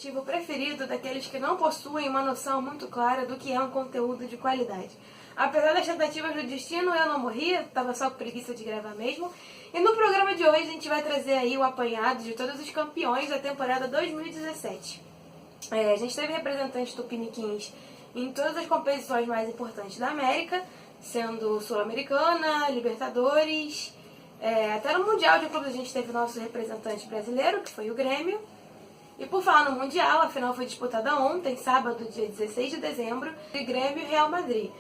esportivo preferido daqueles que não possuem uma noção muito clara do que é um conteúdo de qualidade. Apesar das tentativas do destino, eu não morri, tava só com preguiça de gravar mesmo. E no programa de hoje a gente vai trazer aí o apanhado de todos os campeões da temporada 2017. A gente teve representantes tupiniquins em todas as competições mais importantes da América, sendo Sul-Americana, Libertadores, até no Mundial de Clubes a gente teve nosso representante brasileiro, que foi o Grêmio. E por falar no Mundial, a final foi disputada ontem, sábado, dia 16 de dezembro, entre Grêmio e Real Madrid.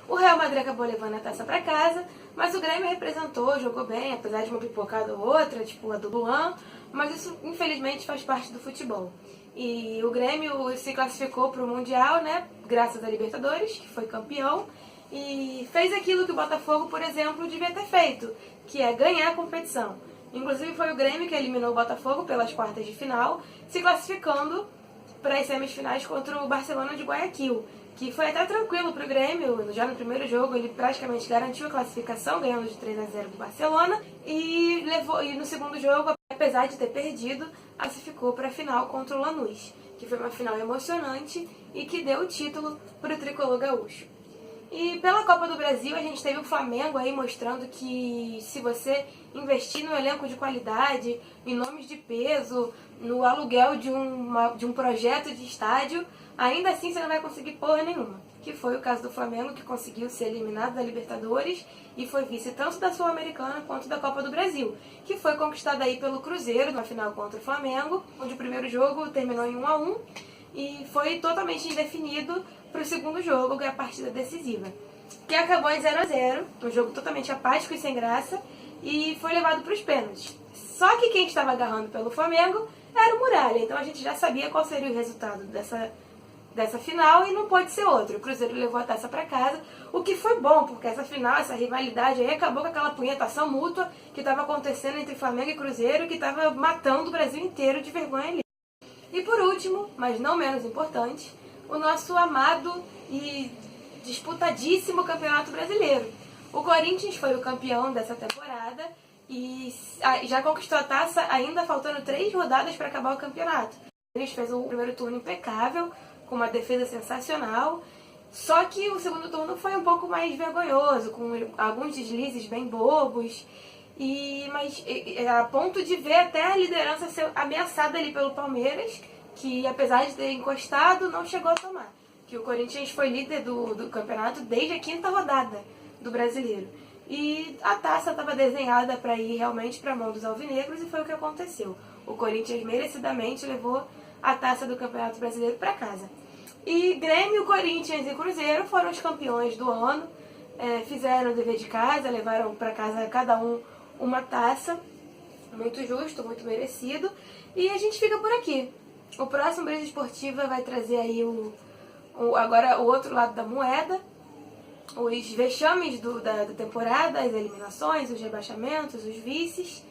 O Real Madrid acabou levando a taça para casa, mas o Grêmio representou, jogou bem, apesar de uma pipocada ou outra, tipo a do Luan, mas isso infelizmente faz parte do futebol. E o Grêmio se classificou para o Mundial, né, graças à Libertadores, que foi campeão, e fez aquilo que o Botafogo, por exemplo, devia ter feito, que é ganhar a competição. Inclusive foi o Grêmio que eliminou o Botafogo pelas quartas de final, se classificando para as semifinais contra o Barcelona de Guayaquil, que foi até tranquilo para o Grêmio. Já no primeiro jogo ele praticamente garantiu a classificação, ganhando de 3-0 do Barcelona, e no segundo jogo, apesar de ter perdido, classificou para a final contra o Lanús, que foi uma final emocionante e que deu o título para o tricolor gaúcho. E pela Copa do Brasil a gente teve o Flamengo aí mostrando que se você investir no elenco de qualidade, em nomes de peso, no aluguel de um projeto de estádio, ainda assim você não vai conseguir porra nenhuma. Que foi o caso do Flamengo, que conseguiu ser eliminado da Libertadores e foi vice tanto da Sul-Americana quanto da Copa do Brasil, que foi conquistada aí pelo Cruzeiro na final contra o Flamengo, onde o primeiro jogo terminou em 1-1 e foi totalmente indefinido para o segundo jogo, que é a partida decisiva, que acabou em 0-0, um jogo totalmente apático e sem graça, e foi levado para os pênaltis. Só que quem estava agarrando pelo Flamengo era o Muralha, então a gente já sabia qual seria o resultado dessa final e não pode ser outro. O Cruzeiro levou a taça para casa, o que foi bom, porque essa final, essa rivalidade aí acabou com aquela punhetação mútua que estava acontecendo entre Flamengo e Cruzeiro, que estava matando o Brasil inteiro de vergonha ali. E por último, mas não menos importante, o nosso amado e disputadíssimo Campeonato Brasileiro. O Corinthians foi o campeão dessa temporada e já conquistou a taça ainda faltando 3 rodadas para acabar o campeonato. Ele fez o primeiro turno impecável, com uma defesa sensacional, só que o segundo turno foi um pouco mais vergonhoso, com alguns deslizes bem bobos, mas a ponto de ver até a liderança ser ameaçada ali pelo Palmeiras, que apesar de ter encostado, não chegou a tomar. Que o Corinthians foi líder do campeonato desde a 5ª rodada do Brasileiro. E a taça estava desenhada para ir realmente para a mão dos alvinegros e foi o que aconteceu. O Corinthians merecidamente levou a taça do Campeonato Brasileiro para casa. E Grêmio, Corinthians e Cruzeiro foram os campeões do ano, fizeram o dever de casa, levaram para casa cada um uma taça, muito justo, muito merecido, e a gente fica por aqui. O próximo Brisa Esportiva vai trazer aí agora o outro lado da moeda, os vexames da temporada, as eliminações, os rebaixamentos, os vices,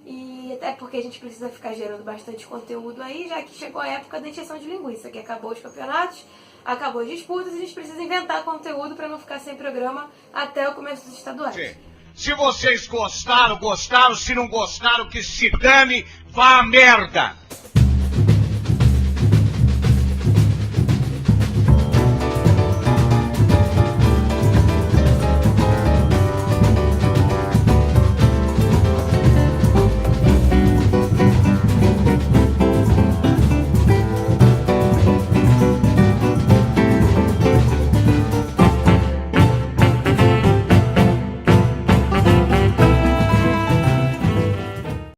e até porque a gente precisa ficar gerando bastante conteúdo aí, já que chegou a época da encheção de linguiça, que acabou os campeonatos, acabou as disputas, e a gente precisa inventar conteúdo para não ficar sem programa até o começo dos estaduais. Sim. Se vocês gostaram, gostaram. Se não gostaram, que se dane, vá à merda.